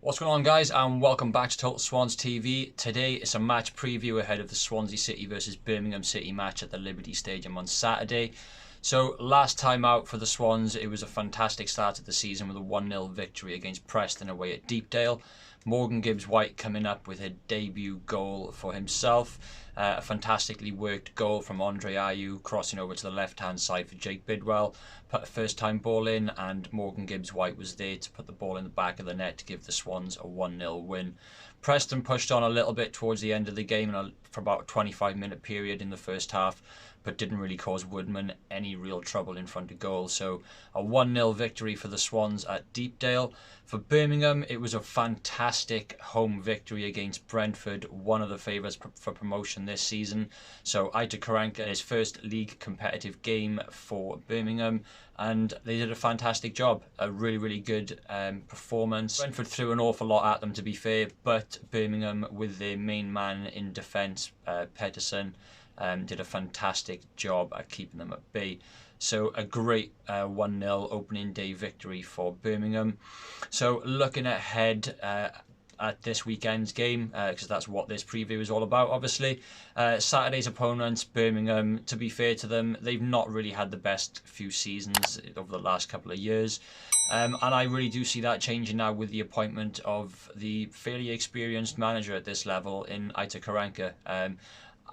What's going on, guys, and welcome back to Total Swans TV. Today it's a match preview ahead of the Swansea City versus Birmingham City match at the Liberty Stadium on Saturday. So last time out for the Swans, it was a fantastic start to the season with a 1-0 victory against Preston away at Deepdale. Morgan Gibbs-white coming up with a debut goal for himself. A fantastically worked goal from Andre Ayew, crossing over to the left-hand side for Jake Bidwell. Put a first-time ball in, and Morgan Gibbs-white was there to put the ball in the back of the net to give the Swans a 1-0 win. Preston pushed on a little bit towards the end of the game for about a 25-minute period in the first half, but didn't really cause Woodman any real trouble in front of goal. So a 1-0 victory for the Swans at Deepdale. For Birmingham, it was a fantastic home victory against Brentford, one of the favourites for promotion this season. So Aitor Karanka, his first league competitive game for Birmingham, and they did a fantastic job. A really good performance. Brentford threw an awful lot at them, to be fair, but Birmingham, with their main man in defence, Pedersen, did a fantastic job at keeping them at bay. So a great 1-0 opening day victory for Birmingham. So looking ahead at this weekend's game, because that's what this preview is all about, obviously. Saturday's opponents, Birmingham, to be fair to them, they've not really had the best few seasons over the last couple of years. And I really do see that changing now with the appointment of the fairly experienced manager at this level in Aitor Karanka.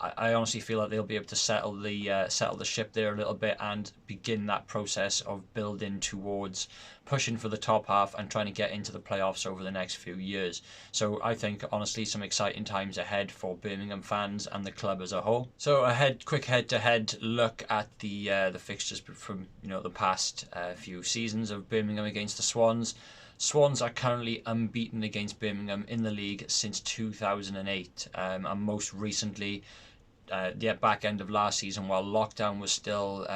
I honestly feel like they'll be able to settle the ship there a little bit and begin that process of building towards pushing for the top half and trying to get into the playoffs over the next few years. So I think, honestly, some exciting times ahead for Birmingham fans and the club as a whole. So quick head-to-head look at the fixtures from the past few seasons of Birmingham against the Swans. Swans are currently unbeaten against Birmingham in the league since 2008, and most recently, the back end of last season, while lockdown was still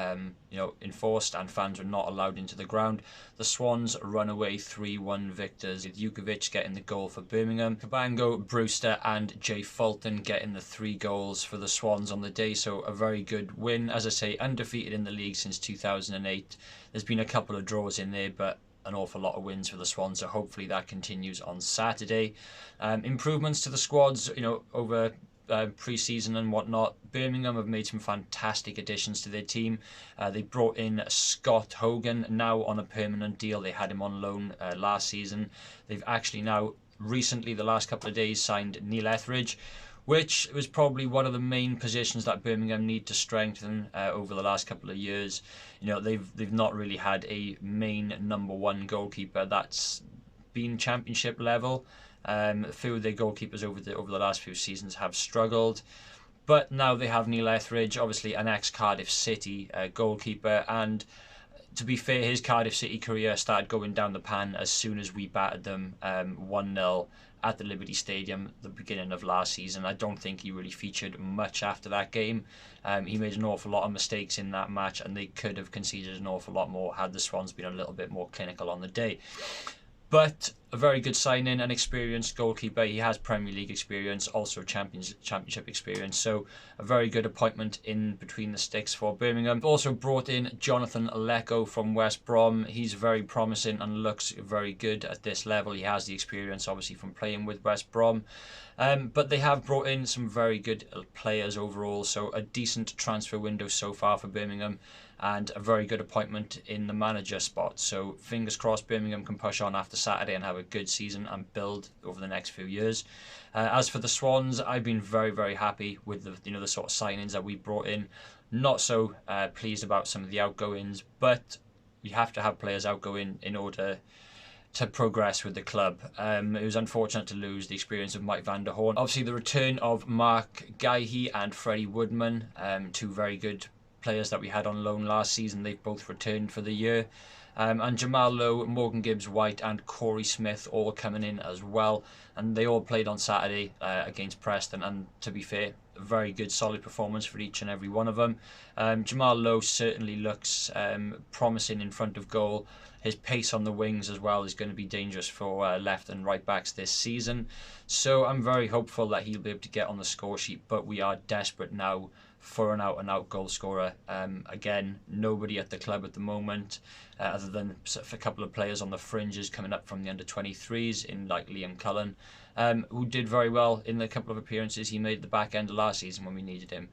enforced and fans were not allowed into the ground, the Swans run away 3-1 victors, with Jukovic getting the goal for Birmingham, Cabango, Brewster and Jay Fulton getting the 3 goals for the Swans on the day. So a very good win. As I say, undefeated in the league since 2008. There's been a couple of draws in there, but an awful lot of wins for the Swans, so hopefully that continues on Saturday. Improvements to the squads, over pre-season and whatnot. Birmingham have made some fantastic additions to their team. They brought in Scott Hogan, now on a permanent deal. They had him on loan last season. They've actually now recently, the last couple of days, signed Neil Etheridge, which was probably one of the main positions that Birmingham need to strengthen over the last couple of years. They've not really had a main number one goalkeeper that's been championship level. A few of their goalkeepers over the last few seasons have struggled, but now they have Neil Etheridge, obviously an ex-Cardiff City goalkeeper, and to be fair, his Cardiff City career started going down the pan as soon as we battered them 1-0 at the Liberty Stadium at the beginning of last season. I don't think he really featured much after that game. He made an awful lot of mistakes in that match, and they could have conceded an awful lot more had the Swans been a little bit more clinical on the day. But a very good signing, an experienced goalkeeper. He has Premier League experience, also Championship experience. So a very good appointment in between the sticks for Birmingham. Also brought in Jonathan Aleko from West Brom. He's very promising and looks very good at this level. He has the experience, obviously, from playing with West Brom. But they have brought in some very good players overall. So a decent transfer window so far for Birmingham, and a very good appointment in the manager spot. So fingers crossed Birmingham can push on after Saturday and have a good season and build over the next few years. As for the Swans, I've been very happy with the sort of signings that we brought in. Not so pleased about some of the outgoings, but you have to have players outgoing in order to progress with the club. It was unfortunate to lose the experience of Mike van der Hoorn. Obviously the return of Mark Gaihi and Freddie Woodman, 2 very good players that we had on loan last season. They've both returned for the year. And Jamal Lowe, Morgan Gibbs-white and Corey Smith all coming in as well. And they all played on Saturday against Preston. And to be fair, a very good solid performance for each and every one of them. Jamal Lowe certainly looks promising in front of goal. His pace on the wings as well is going to be dangerous for left and right backs this season. So I'm very hopeful that he'll be able to get on the score sheet. But we are desperate now for an out-and-out goal scorer. Again, nobody at the club at the moment, other than a couple of players on the fringes coming up from the under-23s in like Liam Cullen, who did very well in the couple of appearances he made at the back end of last season when we needed him.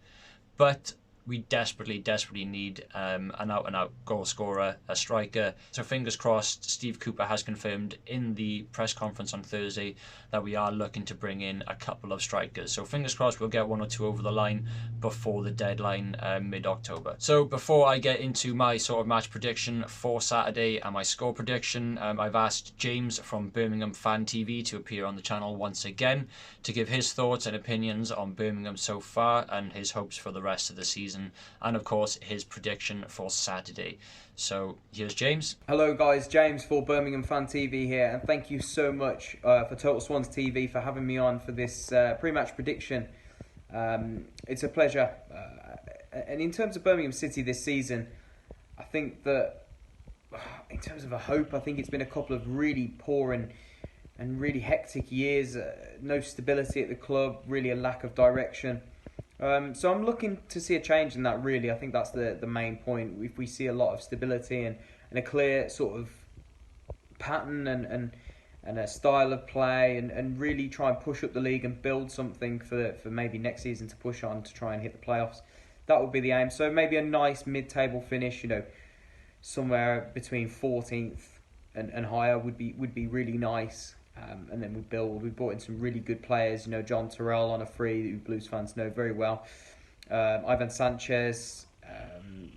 But we desperately need an out-and-out goal scorer, a striker. So fingers crossed. Steve Cooper has confirmed in the press conference on Thursday that we are looking to bring in a couple of strikers. So fingers crossed we'll get one or two over the line before the deadline mid-October. So before I get into my sort of match prediction for Saturday and my score prediction, I've asked James from Birmingham Fan TV to appear on the channel once again to give his thoughts and opinions on Birmingham so far and his hopes for the rest of the season, and of course his prediction for Saturday. So here's James. Hello guys, James for Birmingham Fan TV here, and thank you so much for Total Swans TV for having me on for this pre-match prediction. It's a pleasure. And in terms of Birmingham City this season, I think that in terms of a hope, I think it's been a couple of really poor and really hectic years. No stability at the club, really a lack of direction. So I'm looking to see a change in that, really. I think that's the main point. If we see a lot of stability and a clear sort of pattern and a style of play and really try and push up the league and build something for maybe next season to push on to try and hit the playoffs, that would be the aim. So maybe a nice mid-table finish, somewhere between 14th and higher would be really nice. And then we brought in some really good players, John Terrell on a free, who Blues fans know very well. Ivan Sanchez,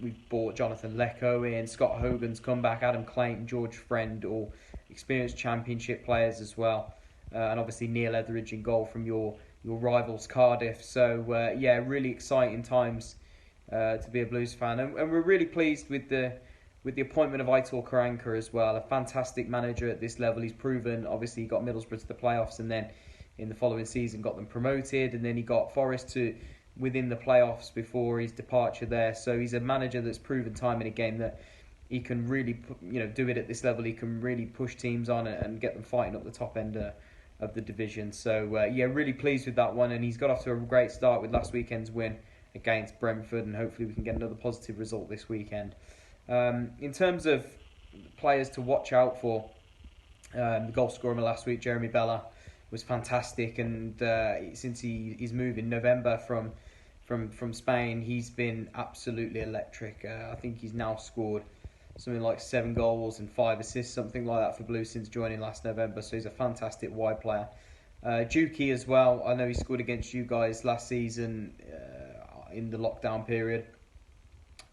we've bought Jonathan Lecco in, Scott Hogan's come back, Adam Clayton, George Friend, all experienced championship players as well. And obviously Neil Etheridge in goal from your rivals Cardiff. So really exciting times to be a Blues fan. And we're really pleased with the appointment of Aitor Karanka as well, a fantastic manager at this level. He's proven, obviously he got Middlesbrough to the playoffs and then in the following season got them promoted, and then he got Forest to within the playoffs before his departure there. So he's a manager that's proven time and again that he can really do it at this level. He can really push teams on and get them fighting up the top end of the division. So really pleased with that one, and he's got off to a great start with last weekend's win against Brentford, and hopefully we can get another positive result this weekend. In terms of players to watch out for, the goal scorer last week, Jeremy Bella, was fantastic, and since he's moved in November from Spain, he's been absolutely electric. I think he's now scored something like 7 goals and 5 assists, something like that for Blues since joining last November, so he's a fantastic wide player. Juki as well, I know he scored against you guys last season in the lockdown period.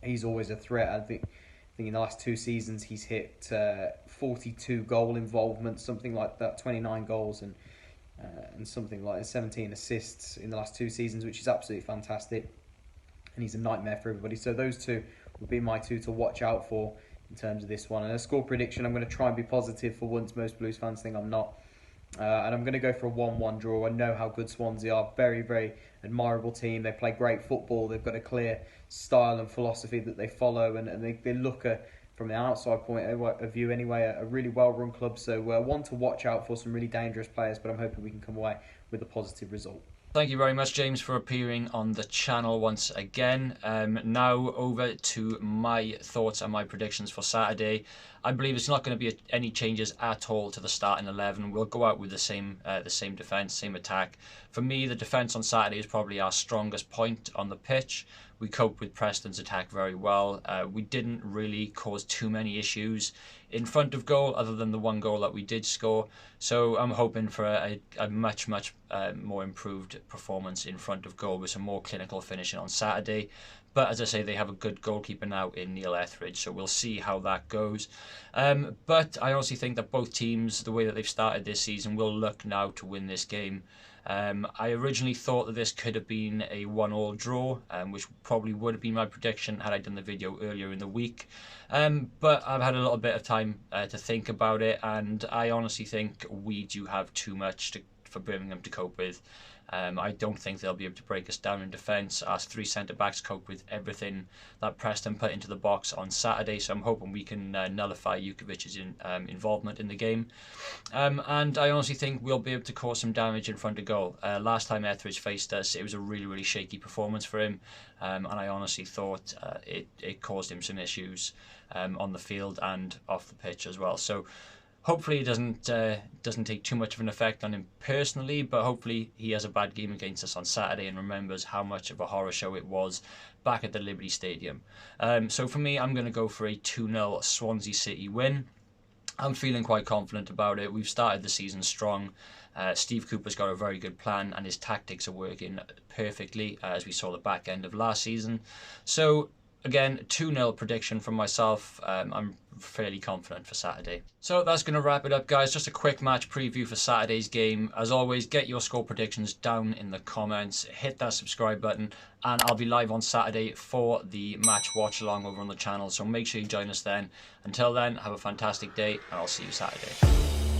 He's always a threat. I think in the last 2 seasons he's hit 42 goal involvements, something like that, 29 goals and something like 17 assists in the last 2 seasons, which is absolutely fantastic. And he's a nightmare for everybody. So those two would be my 2 to watch out for in terms of this one. And a score prediction, I'm going to try and be positive for once. Most Blues fans think I'm not. And I'm going to go for a 1-1 draw. I know how good Swansea are. Very, very admirable team. They play great football. They've got a clear style and philosophy that they follow. And they look, from the outside point of view anyway, a really well-run club. So one to watch out for, some really dangerous players. But I'm hoping we can come away with a positive result. Thank you very much, James, for appearing on the channel once again. Now over to my thoughts and my predictions for Saturday. I believe it's not going to be any changes at all to the starting 11. We'll go out with the same defence, same attack. For me, the defence on Saturday is probably our strongest point on the pitch. We coped with Preston's attack very well. We didn't really cause too many issues in front of goal, other than the 1 goal that we did score. So I'm hoping for a much more improved performance in front of goal with some more clinical finishing on Saturday. But as I say, they have a good goalkeeper now in Neil Etheridge, so we'll see how that goes. But I honestly think that both teams, the way that they've started this season, will look now to win this game. I originally thought that this could have been a 1-1 draw, which probably would have been my prediction had I done the video earlier in the week. But I've had a little bit of time to think about it, and I honestly think we do have too much for Birmingham to cope with. I don't think they'll be able to break us down in defence. Our three centre-backs cope with everything that Preston put into the box on Saturday, so I'm hoping we can nullify Jukovic's involvement in the game. And I honestly think we'll be able to cause some damage in front of goal. Last time Etheridge faced us, it was a really, really shaky performance for him, and I honestly thought it caused him some issues on the field and off the pitch as well. So hopefully it doesn't take too much of an effect on him personally, but hopefully he has a bad game against us on Saturday and remembers how much of a horror show it was back at the Liberty Stadium. So for me, I'm going to go for a 2-0 Swansea City win. I'm feeling quite confident about it. We've started the season strong. Steve Cooper's got a very good plan and his tactics are working perfectly, as we saw the back end of last season. So again, 2-0 prediction from myself. I'm fairly confident for Saturday. So that's going to wrap it up, guys. Just a quick match preview for Saturday's game. As always, get your score predictions down in the comments. Hit that subscribe button, and I'll be live on Saturday for the match watch along over on the channel. So make sure you join us then. Until then, have a fantastic day, and I'll see you Saturday.